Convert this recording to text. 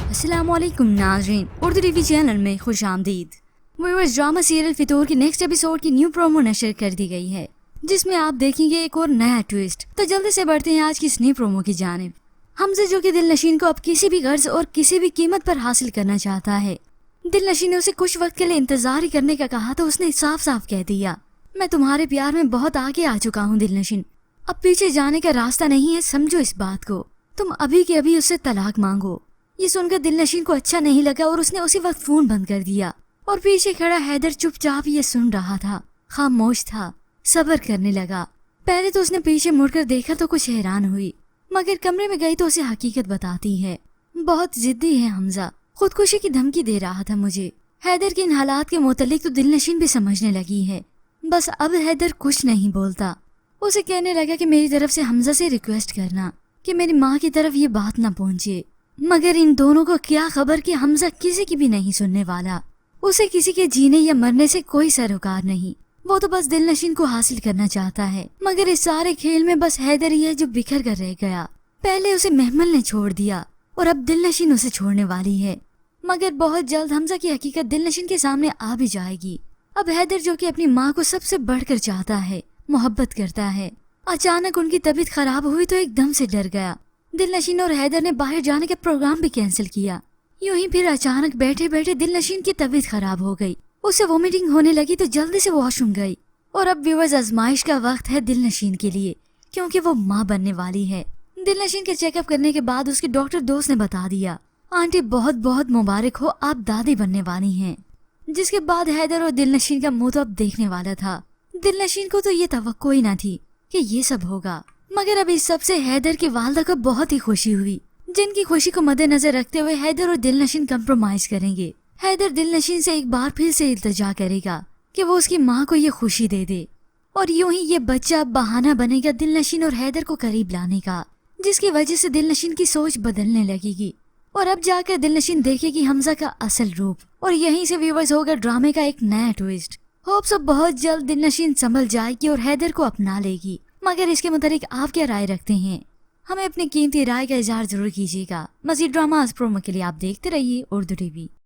अस्सलामुअलैकुम नाज़रीन, Urdu TV channel में खुश आमदीद। व्यूअर्स, ड्रामा सीरियल फितूर की नेक्स्ट एपिसोड की न्यू प्रोमो नशर कर दी गई है, जिसमें आप देखेंगे एक और नया ट्विस्ट। तो जल्दी से बढ़ते हैं आज की इस न्यू प्रोमो की जानिब। हमजा, जो कि दिलनशीन को अब किसी भी गर्ज और किसी भी कीमत पर हासिल करना चाहता है। दिलनशीन ने उसे कुछ वक्त के लिए इंतजार ही करने का कहा तो उसने साफ साफ कह दिया, मैं तुम्हारे प्यार में बहुत आगे आ चुका हूँ दिलनशीन, अब पीछे जाने का रास्ता नहीं है, समझो इस बात को। तुम अभी के अभी उससे तलाक मांगो। ये सुनकर दिलनशीन को अच्छा नहीं लगा और उसने उसी वक्त फोन बंद कर दिया। और पीछे खड़ा हैदर चुपचाप ये सुन रहा था, खामोश था, सब्र करने लगा। पहले तो उसने पीछे मुड़कर देखा तो कुछ हैरान हुई, मगर कमरे में गई तो उसे हकीकत बताती है। बहुत जिद्दी है हमजा, खुदकुशी की धमकी दे रहा था मुझे। हैदर के इन हालात के मुतालिक तो दिलनशीन भी समझने लगी है। बस अब हैदर कुछ नहीं बोलता। उसे कहने लगा कि मेरी तरफ से हमजा से रिक्वेस्ट करना कि मेरी माँ की तरफ ये बात ना पहुँचे। मगर इन दोनों को क्या खबर कि हमजा किसी की भी नहीं सुनने वाला। उसे किसी के जीने या मरने से कोई सरोकार नहीं। वो तो बस दिलनशीन को हासिल करना चाहता है। मगर इस सारे खेल में बस हैदर ही है जो बिखर कर रह गया। पहले उसे महमल ने छोड़ दिया और अब दिलनशीन उसे छोड़ने वाली है। मगर बहुत जल्द हमजा की हकीकत दिलनशीन के सामने आ भी जाएगी। अब हैदर, जो कि अपनी माँ को सबसे बढ़कर चाहता है, मोहब्बत करता है, अचानक उनकी तबीयत खराब हुई तो एकदम से डर गया। दिलनशीन और हैदर ने बाहर जाने का प्रोग्राम भी कैंसिल किया। यूं ही फिर अचानक बैठे बैठे दिलनशीन की तबीयत खराब हो गई। उसे वोमिटिंग होने लगी तो जल्दी से वॉशरूम गई। और अब व्यूअर्स, आजमाइश का वक्त है दिलनशीन के लिए, क्योंकि वो माँ बनने वाली है। दिलनशीन के चेकअप करने के बाद उसके डॉक्टर दोस्त ने बता दिया, आंटी बहुत बहुत मुबारक हो, आप दादी बनने वाली हैं। जिसके बाद हैदर और दिलनशीन का मुंह तो अब देखने वाला था। दिलनशीन को तो ये तवक्को ही ना थी कि ये सब होगा। मगर अब इस सब से हैदर की वालदा को बहुत ही खुशी हुई, जिनकी खुशी को मद्देनजर रखते हुए हैदर और दिलनशीन कंप्रोमाइज करेंगे। हैदर दिलनशीन से एक बार फिर से इल्तिजा करेगा कि वो उसकी माँ को ये खुशी दे दे। और यूं ही ये बच्चा बहाना बनेगा दिलनशीन और हैदर को करीब लाने का, जिसकी वजह से दिलनशीन की सोच बदलने लगेगी। और अब जाकर दिलनशीन देखेगी हमजा का असल रूप। और यहीं से व्यूअर्स होगा ड्रामे का एक नया ट्विस्ट। होप्स अब बहुत जल्द दिलनशीन संभल जाएगी और हैदर को अपना लेगी। मगर इसके मुताबिक आप क्या राय रखते हैं? हमें अपनी कीमती राय का इजहार जरूर कीजिएगा। मज़ीद ड्रामा प्रोमो के लिए आप देखते रहिए उर्दू टीवी।